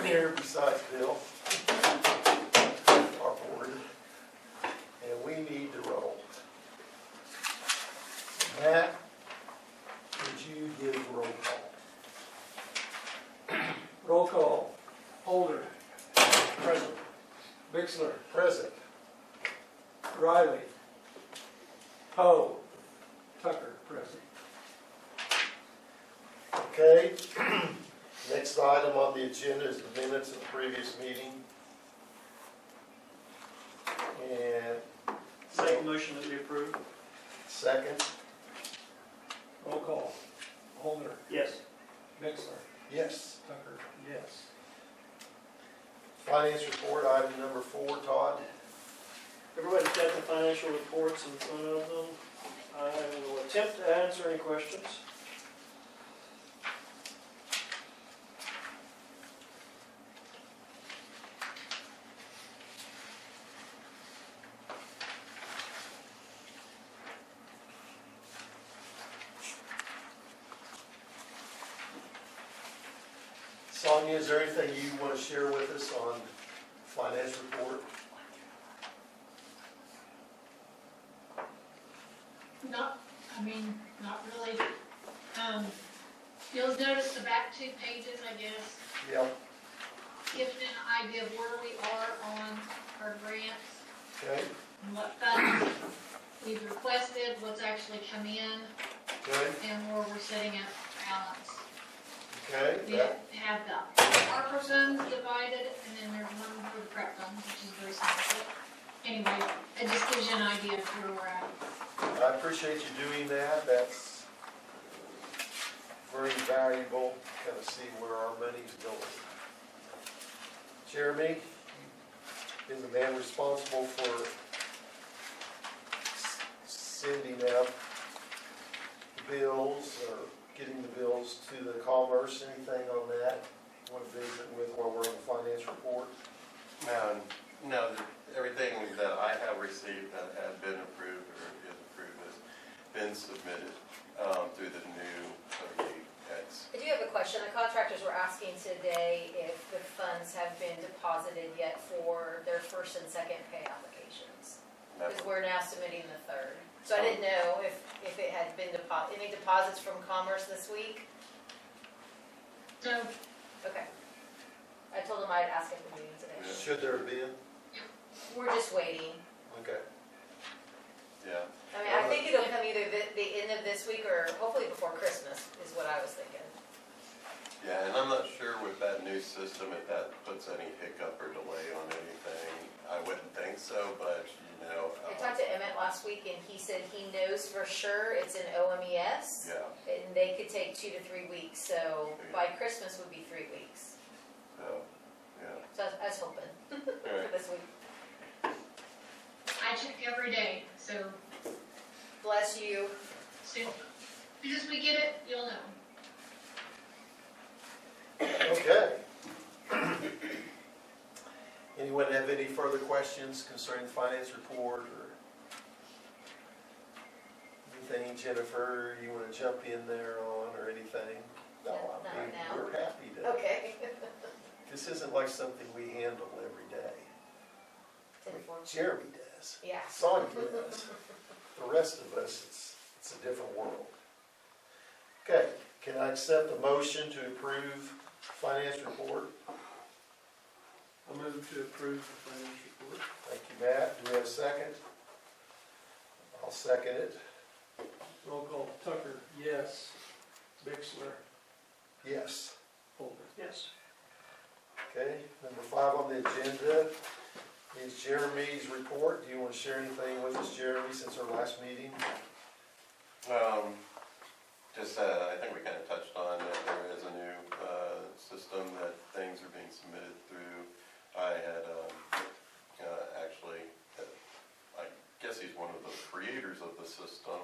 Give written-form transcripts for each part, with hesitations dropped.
Here besides Bill, our board, and we need to roll. Matt, would you give roll call? Roll call. Holder. Present. Bixler. Present. Riley. Poe. Tucker. Present. Okay. Next item on the agenda is the minutes of the previous meeting. And Make a motion that we approve. second, Roll call. Holder. Yes. Bixler. yes. Tucker. Yes. Finance report, item number 4, Todd. Everybody's got the financial reports in front of them. I will attempt to answer any questions. Sonia, is there anything you want to share with us on finance report? Not really. You'll notice the back 2 pages, I guess, Yep. gives an idea of where we are on our grants Okay, and what funds we've requested, what's actually come in, good. and where we're sitting at balance. Okay, We that, have the ARPA funds divided, and then there's one for the prep funds, which is very simple. Anyway, it just gives you an idea of where we're at. I appreciate you doing that. That's very valuable, kind of see where our money's going. Jeremy is the man responsible for sending out bills or getting the bills to the commerce. Anything on that? Want to visit with while we're on the finance report? No, everything that I have received that had been approved or is approved has been submitted through the new OEX. I do have a question. The contractors were asking today if the funds have been deposited yet for their first and second pay applications. Because we're now submitting the third. So I didn't know if it had been any deposits from Commerce this week. So, Okay. I told them I'd ask at the meeting today. Should there have been? We're just waiting. Okay. Yeah. I mean, I think it'll come either the end of this week or hopefully before Christmas is what I was thinking. Yeah, and I'm not sure with that new system if that puts any hiccup or delay on anything. I wouldn't think so, but you know. I talked to Emmett last week and he said he knows for sure it's an OMES. Yeah. And they could take 2 to 3 weeks, so by Christmas would be 3 weeks. So, yeah. So I was hoping for Right. this week. I check every day, so Bless you. soon as we get it, you'll know. Okay. Anyone have any further questions concerning the finance report or anything, Jennifer, you want to jump in there on or anything? No, not right now. We're happy to. Okay. This isn't like something we handle every day. Jeremy does. Yeah. Sonia does. The rest of us, it's a different world. Okay, can I accept the motion to approve finance report? I move to approve the finance report. Thank you, Matt. Do we have a second? I'll second it. Roll call. Tucker. Yes. Bixler. Yes. Holder. Yes. Okay, number 5 on the agenda is Jeremy's report. Do you want to share anything with us, Jeremy, since our last meeting? Just, I think we kind of touched on that there is a new system that things are being submitted through. I had actually, I guess he's one of the creators of the system,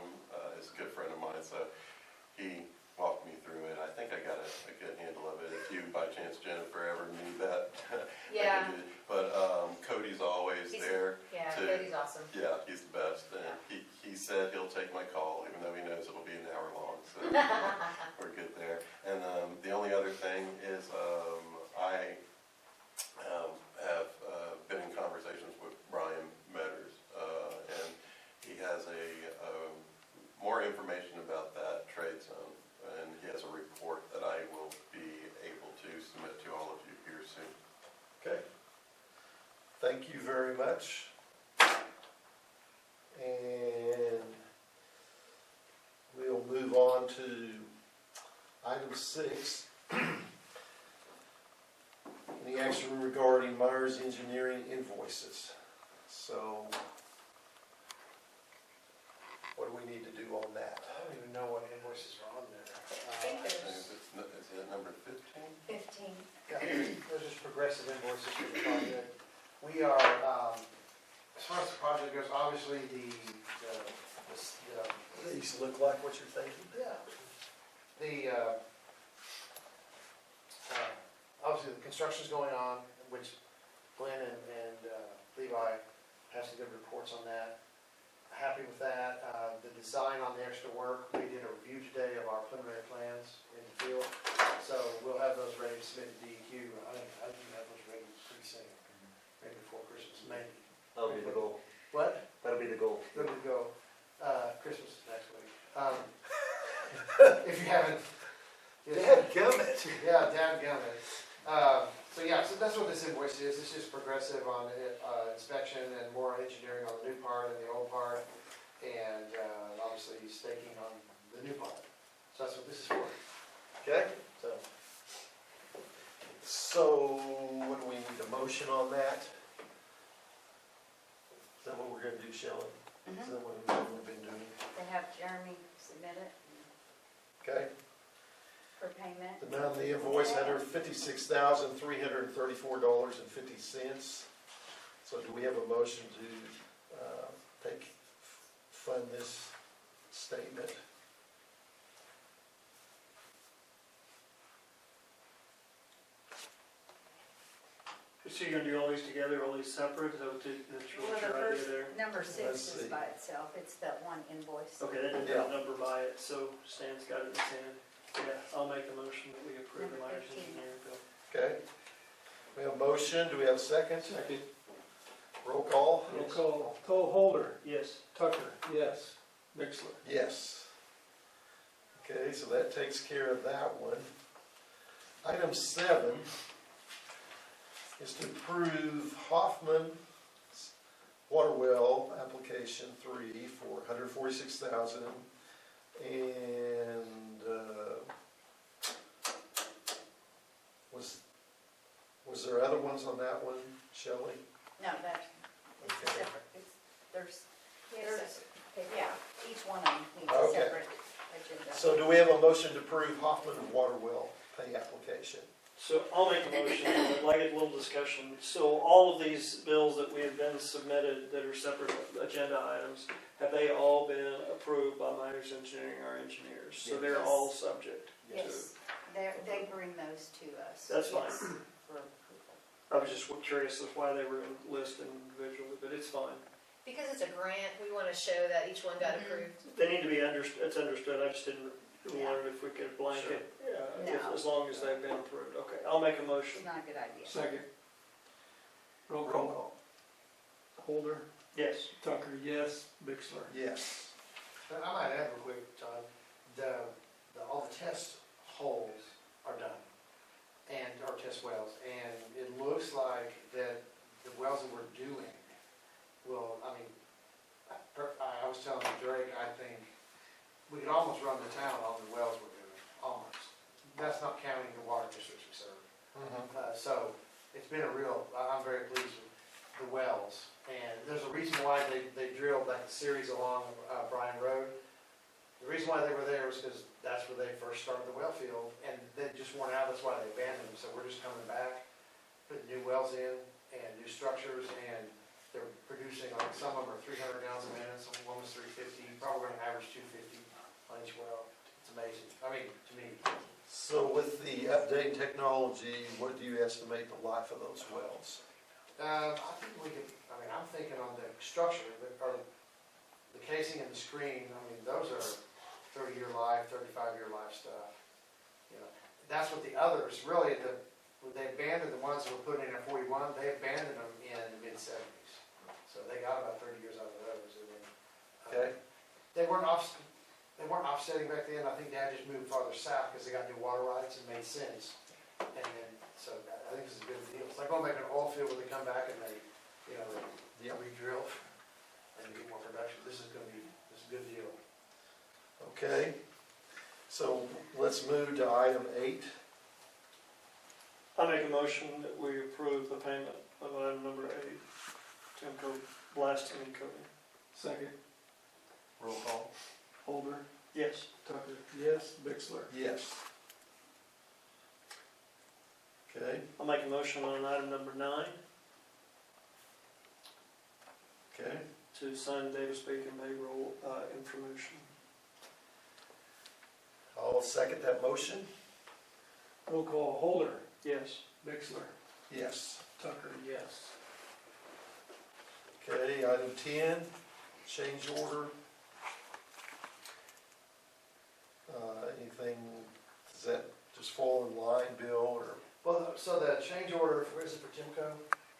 is a good friend of mine, so he walked me through it. I think I got a good handle of it. If you, by chance, Jennifer, ever need that. Yeah. But Cody's always there. Yeah, to- Cody's awesome. Yeah, he's the best. And he said he'll take my call, even though he knows it'll be an hour long. So we're good. thank you very much. And we'll move on to item 6. Any action regarding Myers Engineering invoices? So, what do we need to do on that? I don't even know what invoices are on there. I think Is there's it number 15? 15. There's just progressive invoices for the project. We are, as far as the project goes, obviously These look like what you're thinking? obviously the construction's going on, which Glenn and Levi have some good reports on that. Happy with that. The design on the extra work, we did a review today of our preliminary plans in the field. So we'll have those ready to submit to DEQ. I think we have those ready pretty soon, maybe before Christmas, maybe. That'll be the goal. What? That'll be the goal. Good to go. Christmas is next week. If you haven't. Dadgummit. Yeah, dadgummit. So yeah, so that's what this invoice is. It's just progressive on inspection and more engineering on the new part and the old part. And obviously staking on the new part. So that's what this is for. Okay, so what do we need, a motion on that? Is that what we're gonna do, Shelley? Is that what we've been doing? They have Jeremy submit it Okay, for payment. the amount of the invoice, $156,334.50. So do we have a motion to fund this statement? So you're gonna do all these together, all these separate, is that what that's Well, your the idea first, there? number Let's 6 see. is by itself, it's that one invoice. Okay, that didn't Yeah. have a number by it, so Stan's got it in his hand. Yeah, I'll make a motion that we approve the Number Myers 15. engineering bill. Okay, we have a motion, do we have a second? Second. Roll call? Roll call. Holder. Yes. Tucker. Yes. Mixler. Yes. Okay, so that takes care of that one. Item 7 is to approve Hoffman water well application 3 for $146,000. And was there other ones on that one, Shelley? No, that's, it's Okay. separate, there's, Yes. yeah, each one of them needs a Okay. separate agenda. So do we have a motion to approve Hoffman water well pay application? So I'll make a motion, I'd like a little discussion. So all of these bills that we have been submitted that are separate agenda items, have they all been approved by Myers Engineering, our engineers? So they're Yes. all subject to. Yes, they bring those to us. That's fine. yes, for approval. I was just curious as why they were listed individually, but it's fine. Because it's a grant, we want to show that each one got approved. They need to be it's understood, I just didn't, wondered if we could blanket, No. as long as they've been approved. Okay, I'll make a It's motion. not a good idea. Second. Roll Roll call. call. Holder. Yes. Tucker, yes. Mixler. Yes. But I might add real quick, Todd, all the test holes are done, and our test wells, and it looks like that the wells that we're doing will, I mean, I was telling Drake, I think we could almost run the town on the wells we're doing, almost. That's not counting the water districts we serve. So it's been I'm very pleased with the wells. And there's a reason why they drilled that series along Bryan Road. The reason why they were there was because that's where they first started the well field, and they just weren't out, that's why they abandoned them. So we're just coming back, putting new wells in and new structures, and they're producing, like, some of them are 300 gallons a minute, some one was 350, probably going to average 250 on each well. It's amazing. I mean, to me. So with the update technology, what do you estimate the life of those wells? I think we could, I'm thinking on the structure, or the casing and the screen, those are 30-year life, 35-year life stuff. That's what the others, really, they abandoned the ones that were put in at 41, they abandoned them in the mid-70s. So they got about 30 years out of those. And then, Okay. They weren't offsetting back then. I think Dad just moved farther south because they got new water rights and made sense. And then, so I think this is a good deal. It's like going back to an oil field where they come back and they you know, Yeah. re-drill and get more production. This is a good deal. Okay, so let's move to item 8. I make a motion that we approve the payment of item number 8, Timco blasting and coating. Second. Roll call. Holder, Yes. Tucker, yes. Bixler. Yes. Okay, I'll make a motion on item number 9 okay. to sign Davis Bacon payroll information. I'll second that motion. Roll call, Holder, Yes. Bixler, Yes. Tucker, yes. Okay, item 10, change order. Anything, does that just fall in line, Bill, or? Well, so the change order, is it for Timco?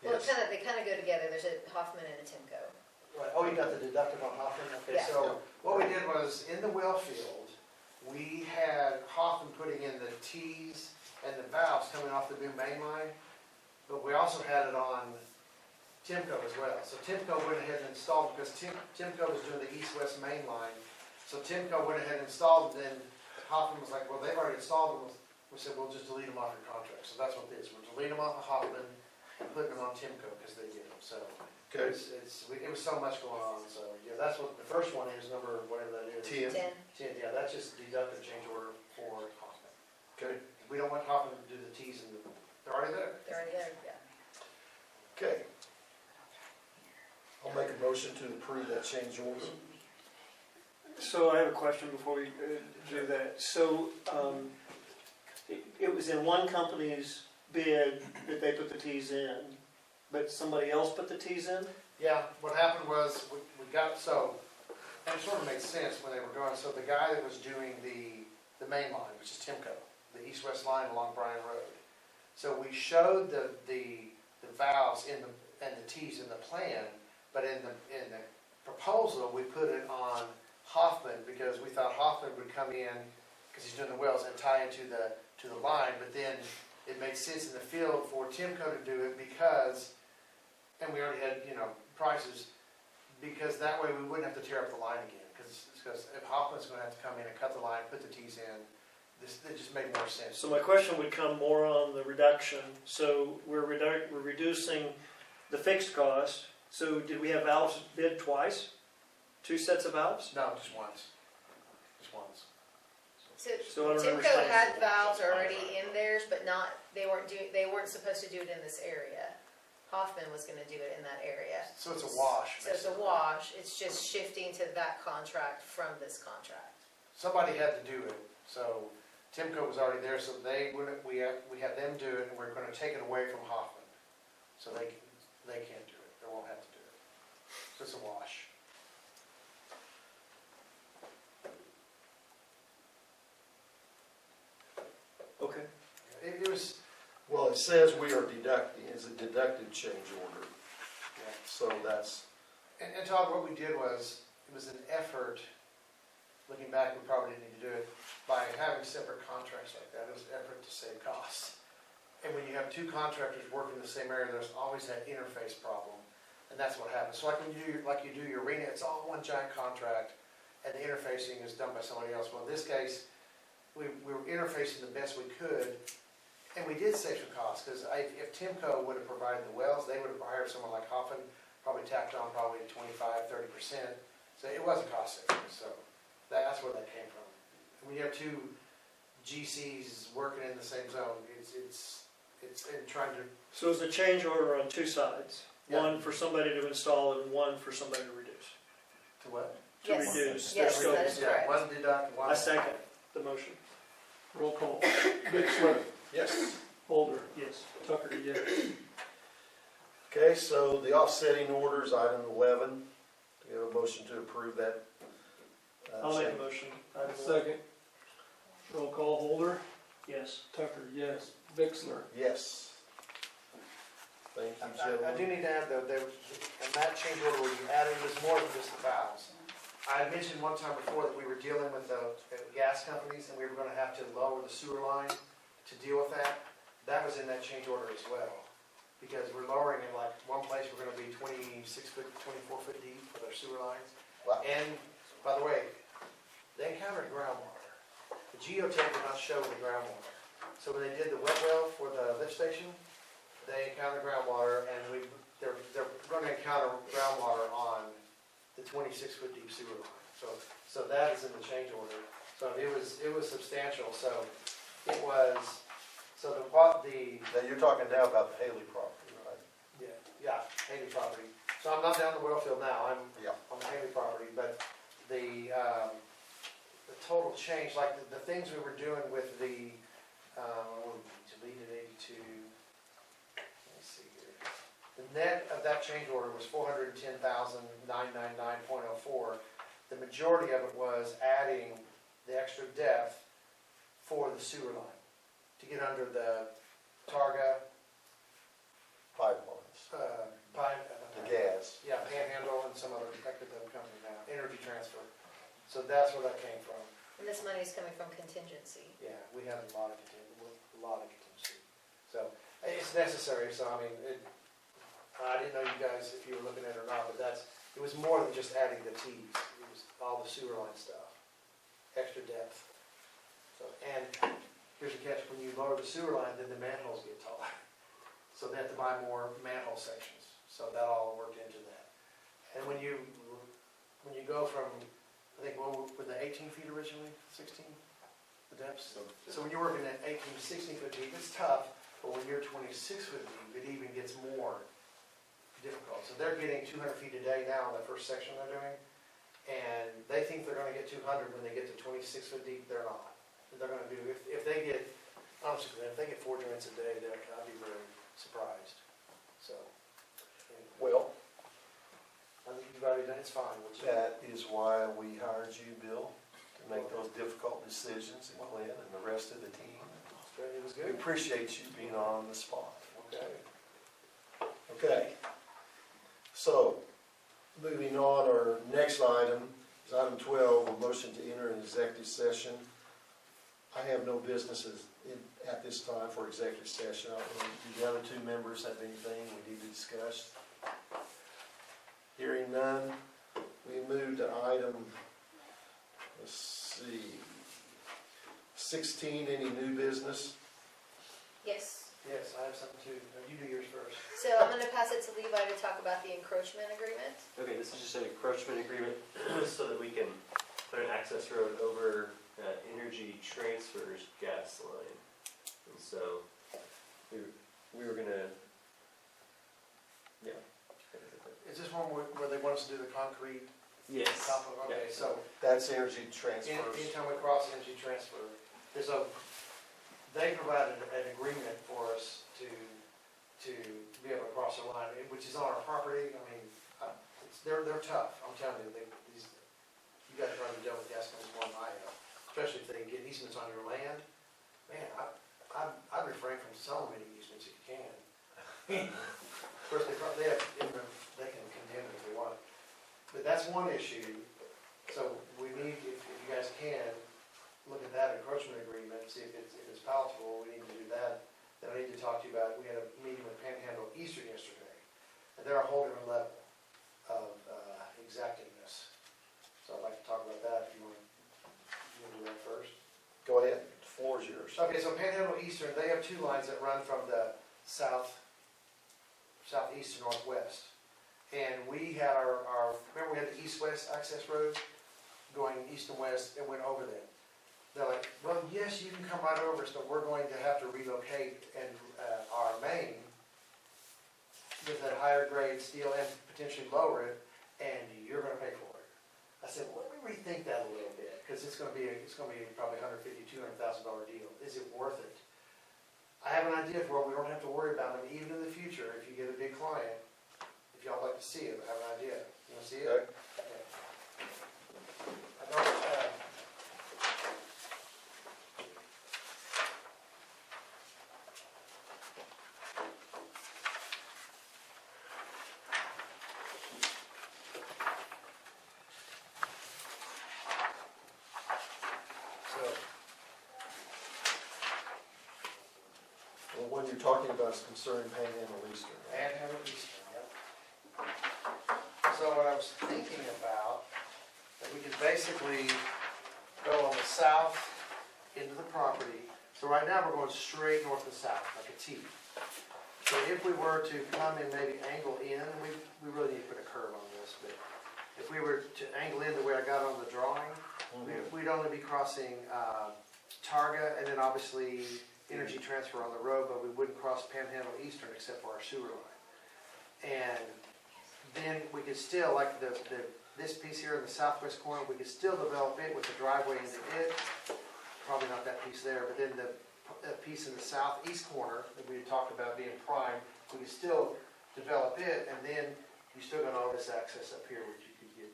Well, Yes. they kind of go together, there's a Hoffman and a Timco. Right, oh, you got the deductive on Hoffman? Okay, Yeah. so what we did was, in the well field, we had Hoffman putting in the T's and the valves coming off the new main line, but we also had it on Timco as well. So Timco went ahead and installed, because Timco was doing the east-west main line, so Timco went ahead and installed it, then Hoffman was like, well, they've already installed them. We said, we'll just delete them off your contract. So that's what it is, we're deleting them off of Hoffman and putting them on Timco, because they get them, so. Okay, It was so much going on, so, yeah, that's what, the first one is, number, whatever that is. 10. 10. 10, yeah, that's just deductive change order for Hoffman. Okay, We don't want Hoffman to do the Ts and they're already there. They're already there, yeah. okay. I'll make a motion to approve that change order. So I have a question before we do that. So it was in one company's bid that they put the T's in, but somebody else put the T's in? Yeah, what happened was, we got, so, and it sort of made sense when they were going, so the guy that was doing the main line, which is Timco, the east-west line along Bryan Road. So we showed the valves and the T's in the plan, but in the proposal, we put it on Hoffman, because we thought Hoffman would come in, because he's doing the wells, and tie into the line, but then it made sense in the field for Timco to do it, because, and we already had, prices, because that way we wouldn't have to tear up the line again, because if Hoffman's gonna have to come in and cut the line, put the T's in, it just made more sense. So my question would come more on the reduction. So we're reducing the fixed cost. So did we have valves bid twice? 2 sets of valves? No, just once. Just once. So I don't Timco understand. had valves already in theirs, but they weren't supposed to do it in this area. Hoffman was gonna do it in that area. So it's a wash. So it's a wash, it's just shifting to that contract from this contract. Somebody had to do it, so Timco was already there, so we had them do it, and we're gonna take it away from Hoffman. So they can't do it, they won't have to do it. So it's a wash. Okay. It was, Well, it says we are deducting, it's a deductive change order, yeah. so that's, And Todd, what we did was, it was an effort, looking back, we probably didn't need to do it, by having separate contracts like that, it was an effort to save costs. And when you have 2 contractors working in the same area, there's always that interface problem, and that's what happens. So like you do your arena, it's all one giant contract, and the interfacing is done by somebody else. Well, in this case, we were interfacing the best we could, and we did save some costs, because if Timco would have provided the wells, they would have hired someone like Hoffman, probably tacked on probably 25-30%. So it was a cost savings, so that's where that came from. When you have 2 GCs working in the same zone, it's in trying to. So it's a change order on 2 sides. Yeah. One for somebody to install and one for somebody to reduce. To what? To Yes. reduce their Yes, scope. that is Yeah, correct. one deduct, one. I second the motion. Roll call, Bixler, yes. Holder, Yes. Tucker, yes. Okay, so the offsetting orders, item 11. Do you have a motion to approve that? I'll make a change? motion. Second. Roll call, Holder, Yes. Tucker, yes. Bixler, Yes. Thank you, I do gentlemen. need to add though, in that change order where you added, there's more than just the valves. I had mentioned one time before that we were dealing with the gas companies, and we were gonna have to lower the sewer line to deal with that. That was in that change order as well. because we're lowering it, like, one place we're gonna be 26 foot, 24 foot deep with our sewer lines. Wow. And, by the way, they encountered groundwater. The geotech did not show the groundwater. So when they did the wet well for the lift station, they encountered groundwater, and they're gonna encounter groundwater on the 26 foot deep sewer line. So that is in the change order. So it was substantial, so it was, so the, Now, you're talking now about the Haley property, right? yeah, Haley property. So I'm not down the well field now, I'm Yeah. on the Haley property, but the total change, like the things we were doing with the, deleted 82, let me see here. The net of that change order was 410,999.04. The majority of it was adding the extra depth for the sewer line, to get under the Targa, Pipelines, the gas. yeah, Panhandle and some other company now, Energy Transfer. So that's where that came from. And this money is coming from contingency. Yeah, we have a lot of contingency. So it's necessary, so I mean, I didn't know you guys, if you were looking at it or not, but it was more than just adding the Ts. It was all the sewer line stuff, extra depth. So, and here's the catch, when you lower the sewer line, then the manholes get taller. So they have to buy more manhole sections. So that all worked into that. And when you go from, I think, well, were they 18 feet originally, 16, the depths? So when you're working at 18 to 16 foot deep, it's tough, but when you're 26 foot deep, it even gets more difficult. So they're getting 200 feet a day now on the first section they're doing, and they think they're gonna get 200 when they get to 26 foot deep. They're not. They're gonna do, if they get, honestly, if they get 4 joints a day, I'd be very surprised. So, Well, I think you've already done, it's fine. that is why we hired you, Bill, to make those difficult decisions, and Glenn and the rest of the team. It was We good. appreciate you being on the spot. Okay. Okay. So, moving on, our next item is item 12, a motion to enter an executive session. I have no businesses at this time for executive session. Do the other two members have anything we need to discuss? Hearing none, we move to item, let's see, 16, any new business? Yes. Yes, I have something too. You do yours first. So I'm gonna pass it to Levi to talk about the encroachment agreement. Okay, this is just an encroachment agreement so that we can put an access road over Energy Transfer's gas line. And so we were gonna, yeah. Is this one where they want us to do the concrete Yes. top of, okay, Yeah. so That's energy transfers. anytime we cross Energy Transfer, they provided an agreement for us to be able to cross the line, which is on our property. I mean, they're tough, I'm telling you. You guys probably dealt with gas companies more than I have, especially if they get easements on your land. Man, I'd refrain from selling any easements if you can. Of course, they can condemn it if they want. But that's one issue. So we need, if you guys can, look at that encroachment agreement, see if it's palatable. We need to do that. Then I need to talk to you about, we had a meeting with Panhandle Eastern yesterday, and they're a whole different level of exactingness. So I'd like to talk about that if you want to do that first. Go ahead, the floor is yours. Okay, so Panhandle Eastern, they have 2 lines that run from the southeast to northwest. And we had remember we had the east-west access road going east and west and went over them. They're like, well, yes, you can come right over us, but we're going to have to relocate and our main with a higher grade steel and potentially lower it, and you're going to pay for it. I said, well, let me rethink that a little bit, because it's going to be probably $150,000, $200,000 deal. Is it worth it? I have an idea for what we don't have to worry about them, even in the future. If you get a big client, if y'all like to see it, I have an idea. You want to see it? Okay. Okay. I don't. one you're talking about is concerning Panhandle Eastern. And have it Eastern, yep. So what I was thinking about, that we could basically go on the south into the property. So right now, we're going straight north and south, like a T. So if we were to come and maybe angle in, we really need to put a curve on this, but if we were to angle in the way I got on the drawing, we'd only be crossing Targa and then obviously Energy Transfer on the road, but we wouldn't cross Panhandle Eastern except for our sewer line. And then we could still, like this piece here in the southwest corner, we could still develop it with the driveway into it. Probably not that piece there, but then the piece in the southeast corner that we had talked about being prime, we could still develop it, and then you still got all this access up here, which you could get,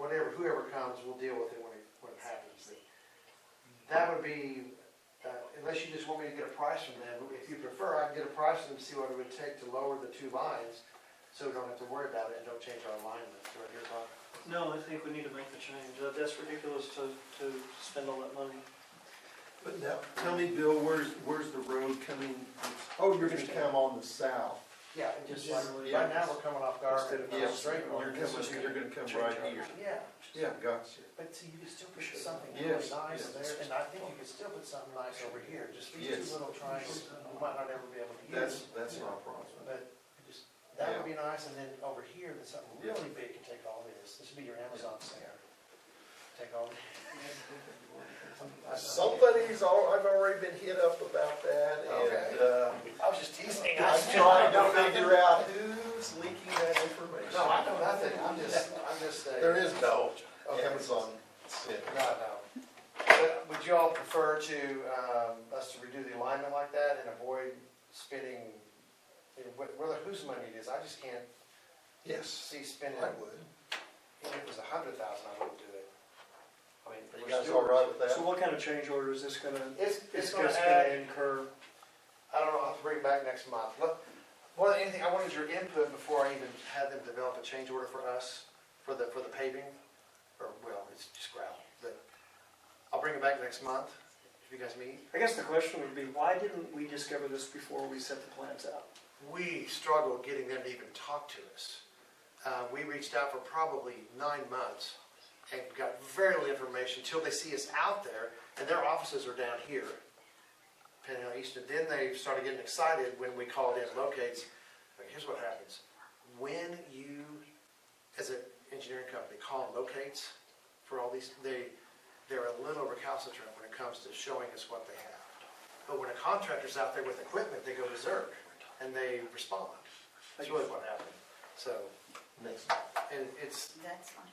whatever, whoever comes, we'll deal with it when it happens. But that would be, unless you just want me to get a price from them, if you prefer, I can get a price from them to see what it would take to lower the two lines, so we don't have to worry about it and don't change our alignment. Right here, Bob? No, I think we need to make the change. That's ridiculous to spend all that money. But now, tell me, Bill, where's the road coming? Oh, you're gonna come on the south. Yeah, and just like, Generally, right now, we're coming off Garden, Yeah, straight on. you're gonna come right here. Yeah, Yeah, gotcha. but see, you could still put something really Yes, nice yes. there, and I think you could still put something nice over here, just these Yes. two little triangles, we might not ever be able to use. That's not a problem. But just, that would be nice, and then over here, there's something really big to take all this would be your Amazon center. Take all. I've already been hit up about that, I was just teasing. I'm trying to figure out who's leaking that information. No, I know nothing, I'm just a. There is no Okay. Amazon center. No. But would you all prefer to, us to redo the alignment like that and avoid spending, whether whose money it is, I just can't Yes, see spending. I would. Even if it was 100,000, I wouldn't do it. I mean, Are you we're guys all right with that? So what kind of change order is this gonna, It's gonna gonna add, incur? I don't know, I'll have to bring it back next month. Look, more than anything, I wanted your input before I even had them develop a change order for us, for the paving, or, well, it's just gravel, but I'll bring it back next month, if you guys meet. I guess the question would be, why didn't we discover this before we set the plans out? We struggled getting them to even talk to us. We reached out for probably 9 months and got very little information until they see us out there, and their offices are down here, Panhandle Eastern. Then they started getting excited when we called in locates. Like, here's what happens. When you, as an engineering company, call in locates for all these, they're a little recalcitrant when it comes to showing us what they have. But when a contractor's out there with equipment, they go berserk, and they respond. That's really what happened. So, Next. and it's, That's fine.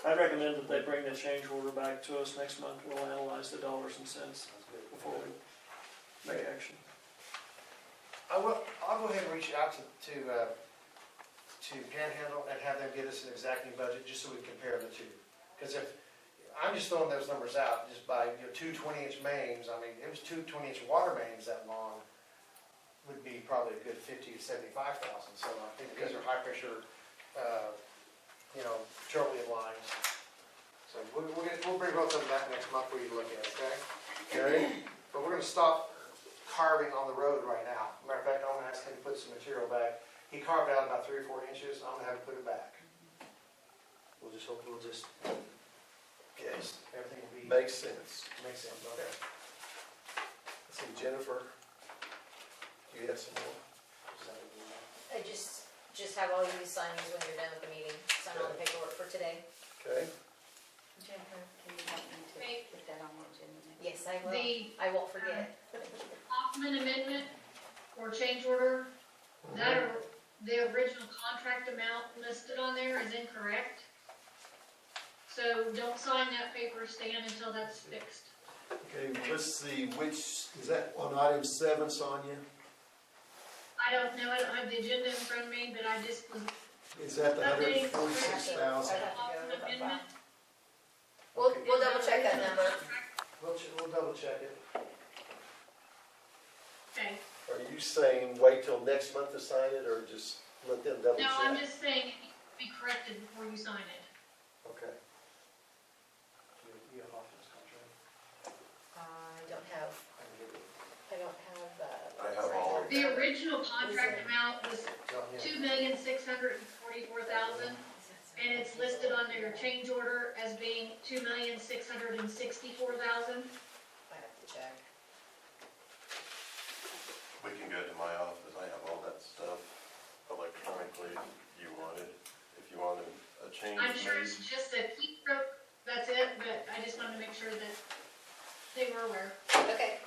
I'd recommend that they bring the change order back to us next month. We'll analyze the dollars and cents before we make action. I'll go ahead and reach out to Panhandle and have them get us an exacting budget, just so we can compare the two. Because if, I'm just throwing those numbers out, just by, two 20-inch mains, I mean, it was two 20-inch water mains that long, would be probably a good 50 to 75,000. So I think these are high pressure, petroleum lines. So we'll bring both of them back next month for you to look at, okay? Okay. But we're gonna stop carving on the road right now. Matter of fact, I'm gonna ask him to put some material back. He carved out about 3 or 4 inches, I'm gonna have to put it back. We'll just hope, yes, everything will be, Makes sense. makes sense, okay. Let's see, Jennifer, you have some more? I just have all you sign these when you're done with the meeting, sign all the paperwork for today. Okay. Jennifer, can you help me to Okay. put that on the agenda next? Yes, I will. The I won't forget. Hoffman amendment or change order, that, the original contract amount listed on there is incorrect. So don't sign that paper, Stan, until that's fixed. Okay, let's see, which, is that on item 7, Sonia? I don't know, I don't have the agenda in front of me, but I just was Is that the updating. 146,000? Hoffman amendment. We'll double check that number. We'll double check it. Okay, Are you saying wait till next month to sign it, or just let them double check? no, I'm just saying it needs to be corrected before you sign it. Okay. You have Hoffman's contract? I don't have, I can give it. I don't have, I have all The original contract amount was So, yeah. $2,644,000, and it's listed on their change order as being $2,664,000. I have to check. We can go to my office, I have all that stuff electronically if you wanted, if you wanted a change I'm sure made. it's just a keystroke, that's it, but I just wanted to make sure that they were aware. Okay.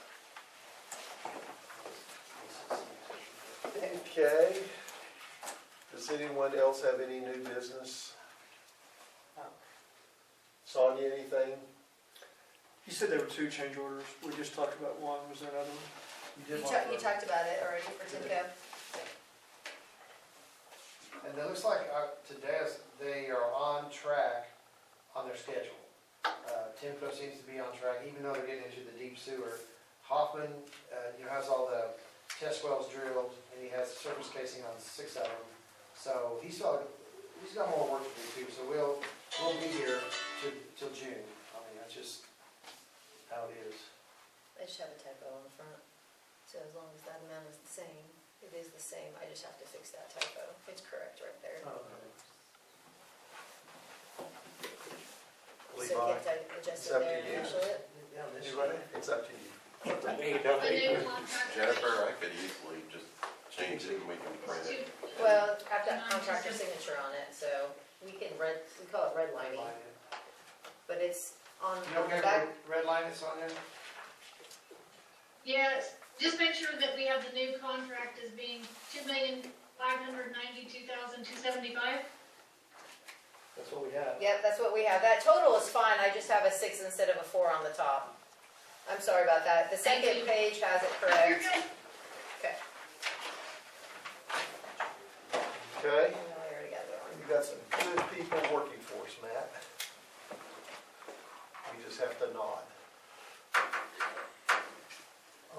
Okay. Does anyone else have any new business? Sonia, anything? You said there were 2 change orders. We just talked about one. Was there another one? You talked about it already for Timco. And it looks like today they are on track on their schedule. Timco seems to be on track, even though they're getting into the deep sewer. Hoffman, has all the test wells drilled, and he has surface casing on 6 of them. So he's got more work to do too, so we'll be here till June. I mean, that's just how it is. I just have a typo on the front. So as long as that amount is the same, it is the same, I just have to fix that typo. It's correct right there. Oh, So Levi, can't I adjust it's it up to there and you. initial it? Anybody? It's up to you. The new contract. Jennifer, I could easily just change it and we can print it. Well, I've got contractor signature on it, so we call it redlining, but it's on You the okay back. with red line that's on there? Yes, just make sure that we have the new contract as being $2,592,275. That's what we have. Yep, that's what we have. That total is fine, I just have a 6 instead of a 4 on the top. I'm sorry about that. The Thank second you. page has it You're correct. good. Okay. Okay, I already got it on. you got some good people working for us, Matt. You just have to nod.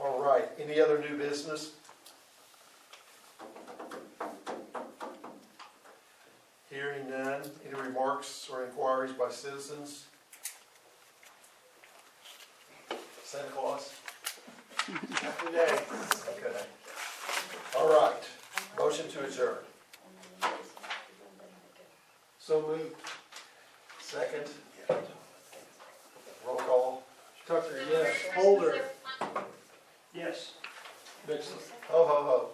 All right, any other new business? Hearing none, any remarks or inquiries by citizens? Santa Claus? Happy day. Okay. All right, motion to adjourn. So moved. Second. Roll call. Tucker, yes. Christmas, Holder. everyone. Yes. Dixon. Ho, ho, ho.